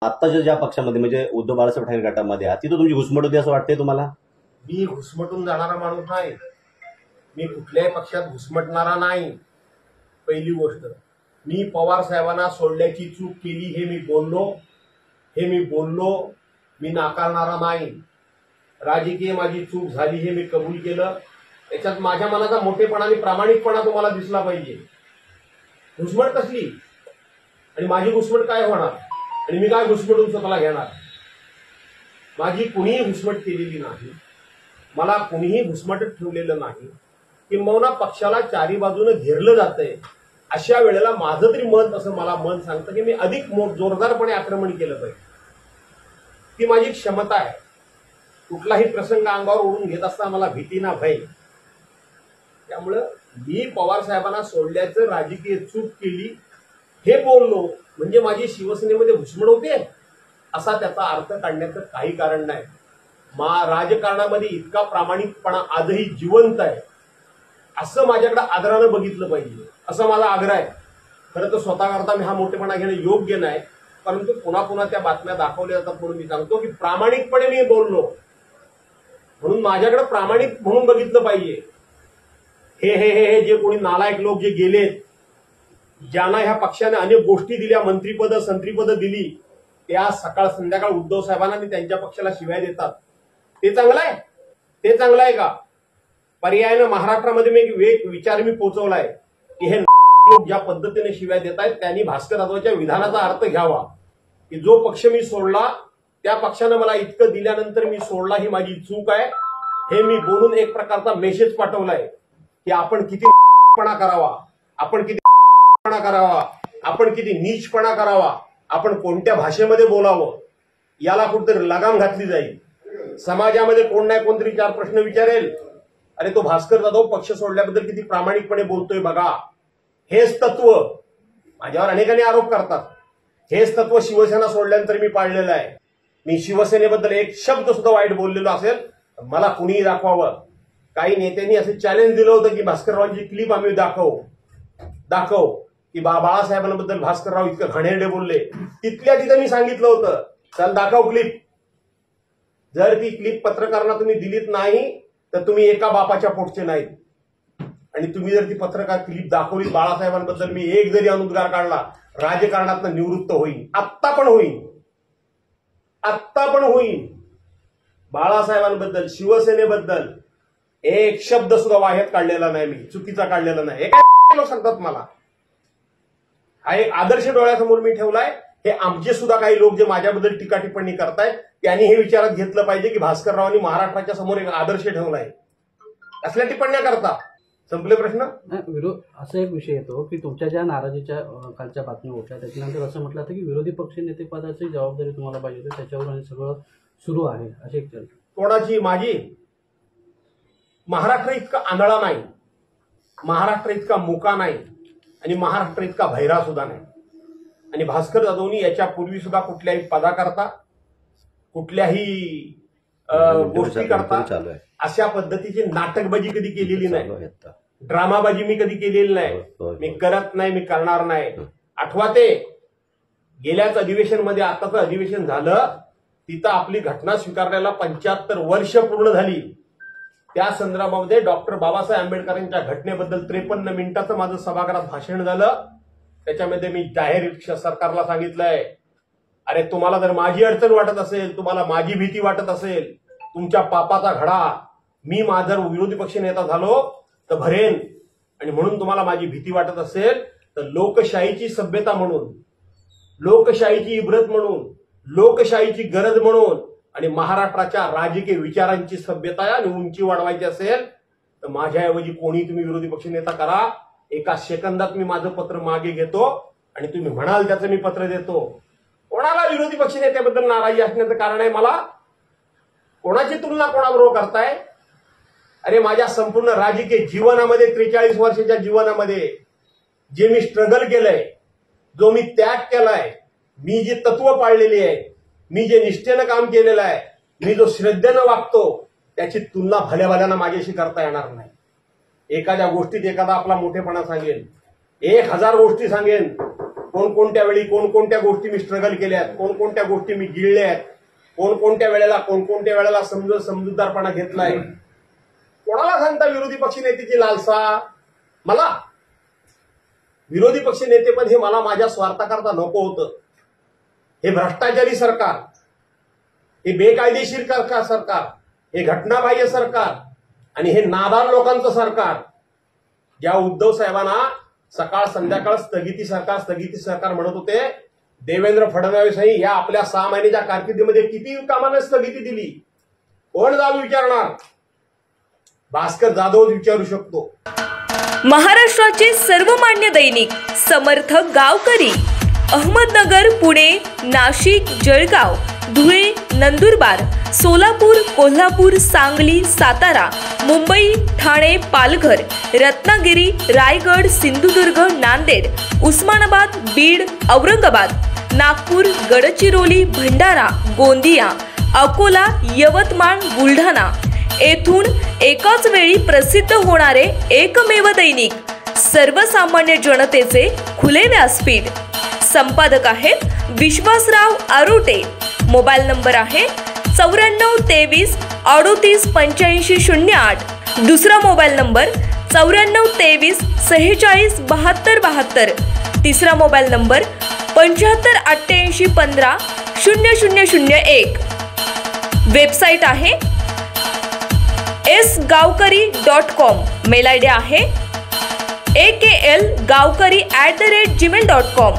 आत्ताच्या ज्या पक्षामध्ये म्हणजे उद्धव बाळासाहेब ठाकरे गटामध्ये आहात तिथं तुमची घुसमट होती असं वाटतंय तुम्हाला? मी घुसमटून जाणारा माणूस नाही, मी कुठल्याही पक्षात घुसमटणारा नाही. पहिली गोष्ट, मी पवार साहेबांना सोडल्याची चूक केली हे मी बोललो, मी नाकारणारा नाही. राजकीय माझी चूक झाली हे मी कबूल केलं. याच्यात माझ्या मनाचा मोठेपणा आणि प्रामाणिकपणा तुम्हाला दिसला पाहिजे. घुसमट कसली आणि माझी घुसमट काय होणार आणि मी काय घुसमटून स्वतःला घेणार? माझी कुणीही घुसमट केलेली नाही, मला कुणीही घुसमटत ठेवलेलं नाही. किंबहुना पक्षाला चारी बाजूने घेरलं जातंय अशा वेळेला माझं तरी मला मन सांगतं की मी अधिक जोरदारपणे आक्रमण केलं पाहिजे. ती माझी क्षमता आहे. कुठलाही प्रसंग अंगावर ओढून घेत असताना मला भीती ना भय. त्यामुळं मी पवार साहेबांना सोडल्याचं राजकीय चूक केली हे बोललो म्हणजे माझी शिवसेनेमध्ये घुसमट होते असा त्याचा अर्थ काढण्याचं काही कारण नाही. राजकारणामध्ये इतका प्रामाणिकपणा आजही जिवंत आहे असं माझ्याकडे आदरानं बघितलं पाहिजे, असा माझा आग्रह आहे. खरं तर स्वतःकरता मी हा मोठेपणा घेणं योग्य नाही, परंतु पुन्हा पुन्हा त्या बातम्या दाखवल्या जातात म्हणून मी सांगतो की प्रामाणिकपणे मी बोललो म्हणून माझ्याकडे प्रामाणिक म्हणून बघितलं पाहिजे. हे जे कोणी नालायक लोक जे गेलेत, ज्यांना ह्या पक्षाने अनेक गोष्टी दिल्या, मंत्रीपद संत्रीपद दिली, त्या सकाळ संध्याकाळ उद्धव साहेबांना आणि त्यांच्या पक्षाला शिव्या देतात. ते चांगलं आहे? ते चांगलं आहे का? पर्यायानं महाराष्ट्रामध्ये मी एक विचार पोहोचवलाय की हे लोक ज्या पद्धतीने शिव्या देत आहेत त्यांनी भास्कर जाधवच्या विधानाचा अर्थ घ्यावा की जो पक्ष मी सोडला त्या पक्षानं मला इतकं दिल्यानंतर मी सोडला, ही माझी चूक आहे. हे मी बोलून एक प्रकारचा मेसेज पाठवलाय की आपण किती करावा, आपण किती नीचपणा करावा, आपण कोणत्या भाषेमध्ये बोलावं, याला कुठेतरी लगाम घातली जाईल. समाजामध्ये कोण नाही कोणतरी चार प्रश्न विचारेल, अरे तो भास्कर जाधव पक्ष सोडल्याबद्दल किती प्रामाणिकपणे बोलतोय बघा. हेच तत्व माझ्यावर अनेकांनी आरोप करतात. हेच तत्व शिवसेना सोडल्यानंतर मी पाळलेलं आहे. मी शिवसेनेबद्दल एक शब्द सुद्धा वाईट बोललेलो असेल मला कुणीही दाखवावं. काही नेत्यांनी असं चॅलेंज दिलं होतं की भास्कररावांची क्लिप आम्ही दाखव की बाळासाहेबांबद्दल भास्करराव इतकं घाणेरडे बोलले. तिथल्या तिथं मी सांगितलं होतं चल दाखव क्लिप. जर ती क्लिप पत्रकारांना तुम्ही दिलीत नाही तर तुम्ही एका बापाच्या पोटचे नाहीत. आणि तुम्ही जर ती पत्रकार क्लिप दाखवली बाळासाहेबांबद्दल मी एक जरी अनुद्गार काढला राजकारणातून निवृत्त होईन. आत्ता पण होईन. बाळासाहेबांबद्दल शिवसेनेबद्दल एक शब्द सुद्धा वाह्यात काढलेला नाही, मी चुकीचा काढलेला नाही. हे काय लोक सांगतात मला. हा एक आदर्श डोळ्यासमोर मी ठेवलाय. हे आमचे सुद्धा काही लोक जे माझ्याबद्दल टीका टिप्पणी करतायत त्यांनी हे विचारात घेतलं पाहिजे की भास्कररावांनी महाराष्ट्राच्या समोर एक आदर्श ठेवलाय. असल्या टिप्पण्या करता संपले प्रश्न. विरोध असा एक विषय येतो की तुमच्या ज्या नाराजीच्या कालच्या बातम्या होत्या त्याच्यानंतर असं म्हटलं होतं की विरोधी पक्ष नेतेपदाची जबाबदारी तुम्हाला पाहिजे होती, त्याच्यावर आणि सगळं सुरू आहे अशी एक चर्चा. कोणाची? माझी? महाराष्ट्र इतका आंधळा नाही, महाराष्ट्र इतका मुका नाही आणि महाराष्ट्र इतका भैरा सुद्धा नाही. आणि भास्कर जाधवनी याच्यापूर्वी सुद्धा कुठल्याही पदाकरता कुठल्याही गोष्टी करता अशा पद्धतीची नाटकबाजी कधी केलेली नाही, ड्रामाबाजी मी कधी केलेली नाही, मी करत नाही, मी करणार नाही. आठवा ते गेल्याच अधिवेशनमध्ये आताचं अधिवेशन झालं तिथं आपली घटना स्वीकारल्याला 75 वर्ष पूर्ण झाली. त्या संदर्भामध्ये डॉक्टर बाबासाहेब आंबेडकरांच्या घटनेबद्दल 53 मिनिटाचं माझं सभागृहात भाषण झालं. त्याच्यामध्ये मी जाहीर सरकारला सांगितलंय, अरे तुम्हाला जर माझी अडचण वाटत असेल, तुम्हाला माझी भीती वाटत असेल, तुमच्या पापाचा घडा मी जर विरोधी पक्ष नेता झालो तर भरेन. आणि म्हणून तुम्हाला माझी भीती वाटत असेल तर लोकशाहीची सभ्यता म्हणून, लोकशाहीची इब्रत म्हणून, लोकशाहीची गरज म्हणून आणि महाराष्ट्राच्या राजकीय विचारांची सभ्यता आणि उंची वाढवायची असेल तर माझ्याऐवजी कोणी तुम्ही विरोधी पक्ष नेता करा. एका सेकंदात मी माझं पत्र मागे घेतो आणि तुम्ही म्हणाल त्याचं मी पत्र देतो. कोणाला विरोधी पक्ष नेत्याबद्दल नाराजी असण्याचं कारण आहे? मला कोणाची तुलना कोणाबरोबर करताय? अरे माझ्या संपूर्ण राजकीय जीवनामध्ये 43 वर्षाच्या जीवनामध्ये जे मी स्ट्रगल केलंय, जो मी त्याग केलाय, मी जी तत्व पाळलेली आहे, मी जे निष्ठेनं काम केलेलं आहे, मी जो श्रद्धेनं वागतो त्याची तुलना भल्याभल्यानं माझ्याशी करता येणार नाही. एखाद्या गोष्टीत एखादा आपला मोठेपणा सांगेल, 1000 गोष्टी सांगेन, कोणकोणत्या वेळी कोणकोणत्या गोष्टी मी स्ट्रगल केल्यात, कोणकोणत्या गोष्टी मी गिळल्यात, कोणकोणत्या वेळेला समजूतदारपणा घेतलाय. कोणाला सांगता विरोधी पक्ष नेत्याची लालसा? मला विरोधी पक्ष नेतेपद हे मला माझ्या स्वार्थाकरता नको होतं. हे भ्रष्टाचारी सरकार, हे बेकायदेशीर सरकार, हे घटनाबाह्य सरकार आणि हे नादान लोकांचं सरकार, ज्या उद्धव साहेबांना सकाळ संध्याकाळ स्थगिती सरकार म्हणत होते, देवेंद्र फडणवीसही या आपल्या 6 महिन्याच्या कारकिर्दीमध्ये किती कामांना स्थगिती दिली? कोण जाऊन विचारणार? भास्कर जाधव विचारू शकतो. महाराष्ट्राचे सर्वमान्य दैनिक समर्थ गावकरी, अहमदनगर, पुणे, नाशिक, जळगाव, धुळे, नंदुरबार, सोलापूर, कोल्हापूर, सांगली, सातारा, मुंबई, ठाणे, पालघर, रत्नागिरी, रायगड, सिंधुदुर्ग, नांदेड, उस्मानाबाद, बीड, औरंगाबाद, नागपूर, गडचिरोली, भंडारा, गोंदिया, अकोला, यवतमाळ, बुलढाणा येथून एकाच वेळी प्रसिद्ध होणारे एकमेव दैनिक, सर्वसामान्य जनतेचे खुले व्यासपीठ. संपादक आहेत विश्वासराव आरोटे. मोबाईल नंबर आहे 94 23 38 85 08. दुसरा मोबाईल नंबर 94 23 46 72 72. तिसरा मोबाईल नंबर 75 88 15 0001. वेबसाईट आहे sgavkari.com. मेल आयडी आहे AKLGavkari@gmail.com.